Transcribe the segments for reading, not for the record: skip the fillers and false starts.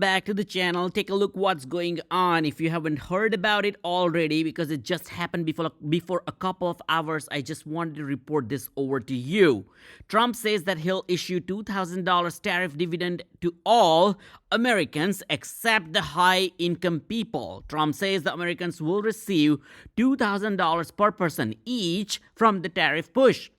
back to the channel. Take a look what's going on if you haven't heard about it already, because it just happened before a couple of hours. I just wanted to report this over to you. Trump says that he'll issue $2,000 tariff dividend to all Americans except the high income people. Trump says the Americans will receive $2,000 per person each from the tariff push.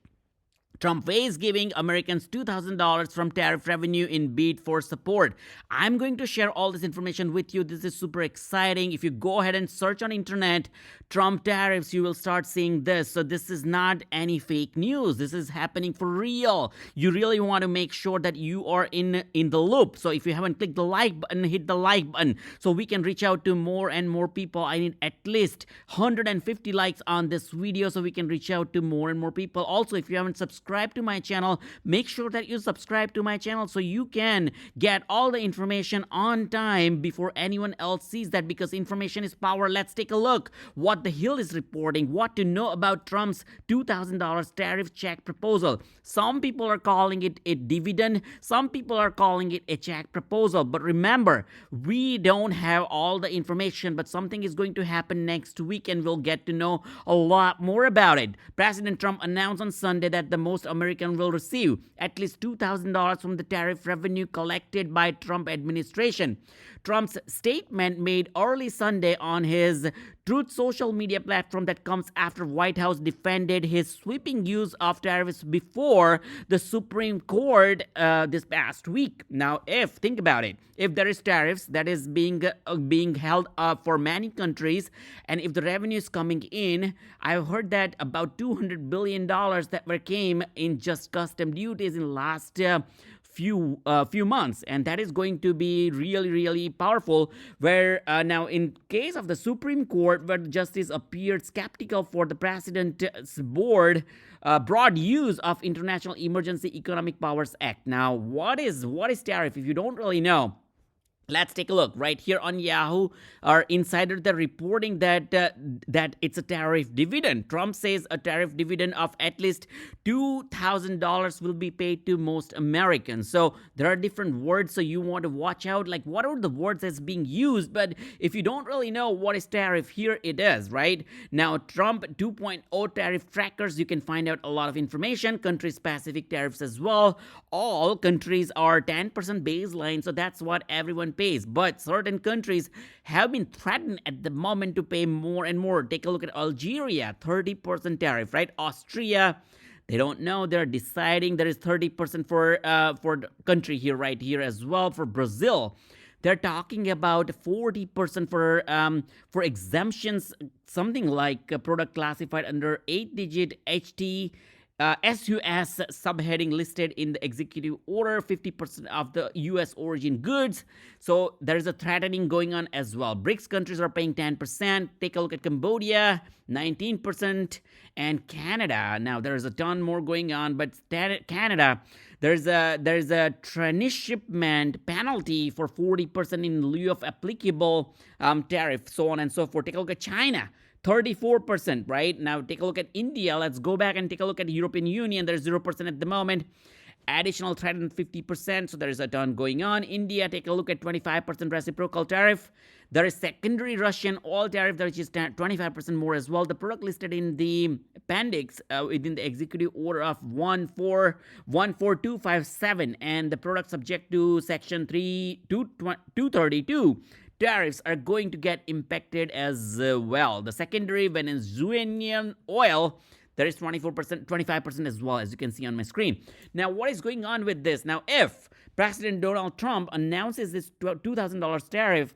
Trump is giving Americans $2,000 from tariff revenue in bid for support. I'm going to share all this information with you. This is super exciting. If you go ahead and search on internet Trump tariffs, you will start seeing this. So this is not any fake news. This is happening for real. You really want to make sure that you are in the loop. So if you haven't clicked the like button, hit the like button so we can reach out to more and more people. I need at least 150 likes on this video so we can reach out to more and more people. Also, if you haven't subscribed to my channel, make sure that you subscribe to my channel so you can get all the information on time before anyone else sees that, because information is power. Let's take a look what the Hill is reporting, what to know about Trump's $2,000 tariff check proposal. Some people are calling it a dividend, some people are calling it a check proposal, but remember, we don't have all the information, but something is going to happen next week and we'll get to know a lot more about it. President Trump announced on Sunday that the most American will receive at least $2,000 from the tariff revenue collected by Trump administration. Trump's statement made early Sunday on his Truth social media platform that comes after White House defended his sweeping use of tariffs before the Supreme Court this past week. Now, think about it, if there is tariffs that is being held up for many countries, and if the revenue is coming in, I've heard that about $200 billion that came in just custom duties in last few months, and that is going to be really powerful. Where now, in case of the Supreme Court, where the justice appeared skeptical for the president's broad use of International Emergency Economic Powers Act. Now, what is tariff? If you don't really know, let's take a look right here on Yahoo. Our insider, they're reporting that that it's a tariff dividend. Trump says a tariff dividend of at least $2,000 will be paid to most Americans. So there are different words, so you want to watch out, like what are the words that's being used. But if you don't really know what is tariff, here it is, right? Now, Trump 2.0 tariff trackers, you can find out a lot of information, country-specific tariffs as well. All countries are 10% baseline, so that's what everyone pays. But certain countries have been threatened at the moment to pay more and more. Take a look at Algeria, 30% tariff, right? Austria, they don't know. They're deciding. There is 30% for the country here, right here as well. For Brazil, they're talking about 40% for exemptions, something like a product classified under 8-digit HT. SUS subheading listed in the executive order, 50% of the US origin goods. So there is a threatening going on as well. BRICS countries are paying 10%. Take a look at Cambodia, 19%, and Canada. Now there is a ton more going on, but Canada, there's a transshipment penalty for 40% in lieu of applicable tariff, so on and so forth. Take a look at China, 34%, right? Now take a look at India. Let's go back and take a look at the European Union. There's 0% at the moment. Additional threat and 50%, so there is a ton going on. India, take a look at 25% reciprocal tariff. There is secondary Russian oil tariff, that is 25% more as well. The product listed in the appendix within the executive order of 14257, and the product subject to section 232 tariffs are going to get impacted as well. The secondary Venezuelan oil, there is 24%, 25% as well, as you can see on my screen. Now, what is going on with this? Now, if President Donald Trump announces this $2,000 tariff,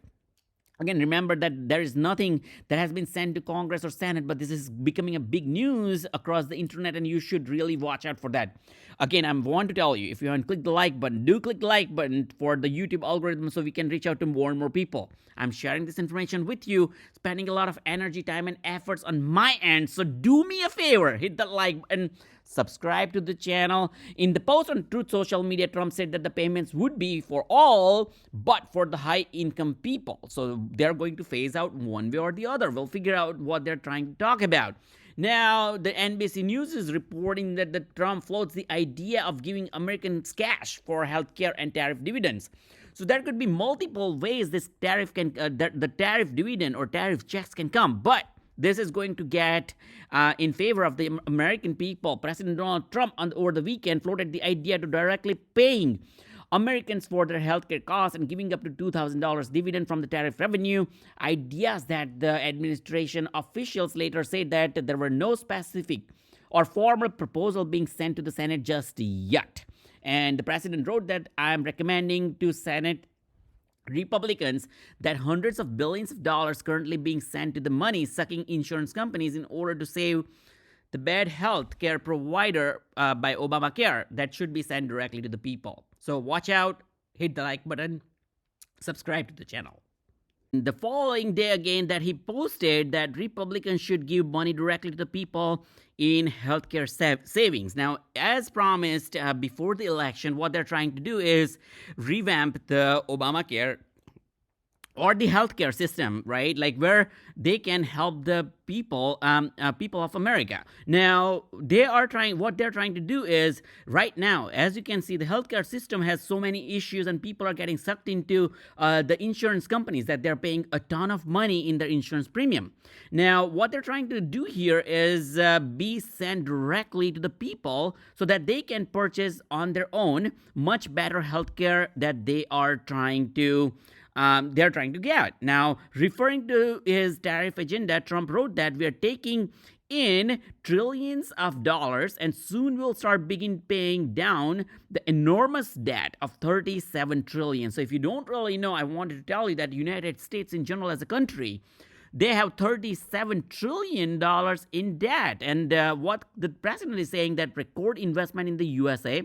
again, remember that there is nothing that has been sent to Congress or Senate, but this is becoming a big news across the internet, and you should really watch out for that. Again, I want to tell you, if you haven't clicked the like button, do click the like button for the YouTube algorithm so we can reach out to more and more people. I'm sharing this information with you, spending a lot of energy, time, and efforts on my end. So do me a favor, hit that like button, subscribe to the channel. In the post on Truth Social Media, Trump said that the payments would be for all, but for the high-income people. So they're going to phase out one way or the other. We'll figure out what they're trying to talk about. Now, the NBC News is reporting that the Trump floats the idea of giving Americans cash for healthcare and tariff dividends. So there could be multiple ways this tariff can, the tariff dividend or tariff checks can come. But this is going to get in favor of the American people. President Donald Trump over the weekend floated the idea to directly paying Americans for their healthcare costs and giving up to $2,000 dividend from the tariff revenue. Ideas that the administration officials later said that there were no specific or formal proposal being sent to the Senate just yet. And the president wrote that I'm recommending to Senate Republicans that hundreds of billions of dollars currently being sent to the money-sucking insurance companies in order to save the bad health care provider by Obamacare, that should be sent directly to the people. So watch out, hit the like button, subscribe to the channel. The following day again that he posted that Republicans should give money directly to the people in healthcare savings. Now, as promised before the election, what they're trying to do is revamp the Obamacare or the healthcare system, right? Like where they can help the people, people of America. Now, what they're trying to do is right now, as you can see, the healthcare system has so many issues and people are getting sucked into the insurance companies that they're paying a ton of money in their insurance premium. Now, what they're trying to do here is be sent directly to the people so that they can purchase on their own much better healthcare that they are trying to they're trying to get. Now, referring to his tariff agenda, Trump wrote that we are taking in trillions of dollars and soon we'll start begin paying down the enormous debt of 37 trillion. So if you don't really know, I wanted to tell you that the United States in general as a country, they have $37 trillion in debt. And what the president is saying that record investment in the USA,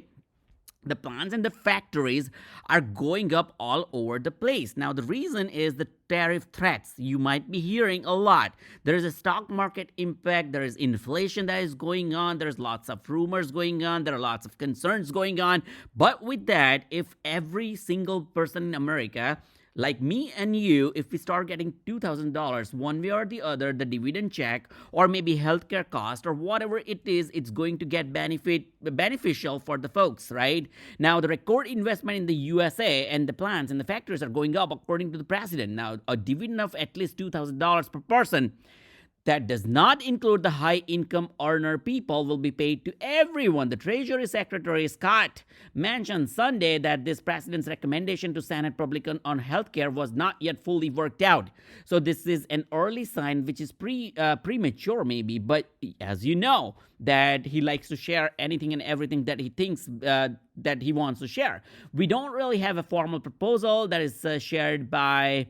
the plants and the factories are going up all over the place. Now, the reason is the tariff threats. You might be hearing a lot. There is a stock market impact. There is inflation that is going on. There's lots of rumors going on. There are lots of concerns going on. But with that, if every single person in America, like me and you, if we start getting $2,000 one way or the other, the dividend check or maybe healthcare cost or whatever it is, it's going to get beneficial for the folks, right? Now, the record investment in the USA and the plants and the factories are going up according to the president. Now, a dividend of at least $2,000 per person, that does not include the high-income earner people, will be paid to everyone. The Treasury Secretary Scott mentioned Sunday that this president's recommendation to Senate Republican on healthcare was not yet fully worked out. So this is an early sign, which is premature maybe, but as you know, that he likes to share anything and everything that he thinks that he wants to share. We don't really have a formal proposal that is shared by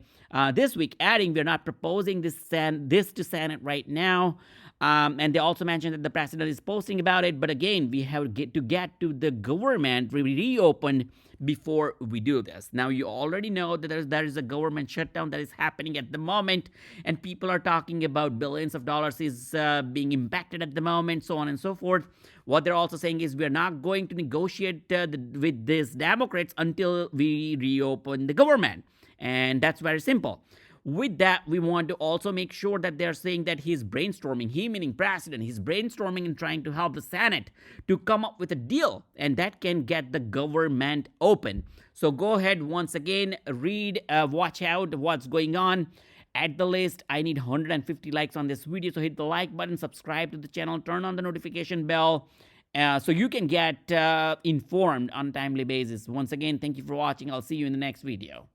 this week, adding we're not proposing this to Senate right now. And they also mentioned that the president is posting about it. But again, we have to get to the government reopened before we do this. Now, you already know that there is a government shutdown that is happening at the moment. And people are talking about billions of dollars is being impacted at the moment, so on and so forth. What they're also saying is we're not going to negotiate with these Democrats until we reopen the government. And that's very simple. With that, we want to also make sure that they're saying that he's brainstorming, he meaning president, he's brainstorming and trying to help the Senate to come up with a deal, and that can get the government open. So go ahead, once again, read, watch out what's going on. At the list, I need 150 likes on this video, so hit the like button, subscribe to the channel, turn on the notification bell, so you can get informed on a timely basis. Once again, thank you for watching. I'll see you in the next video.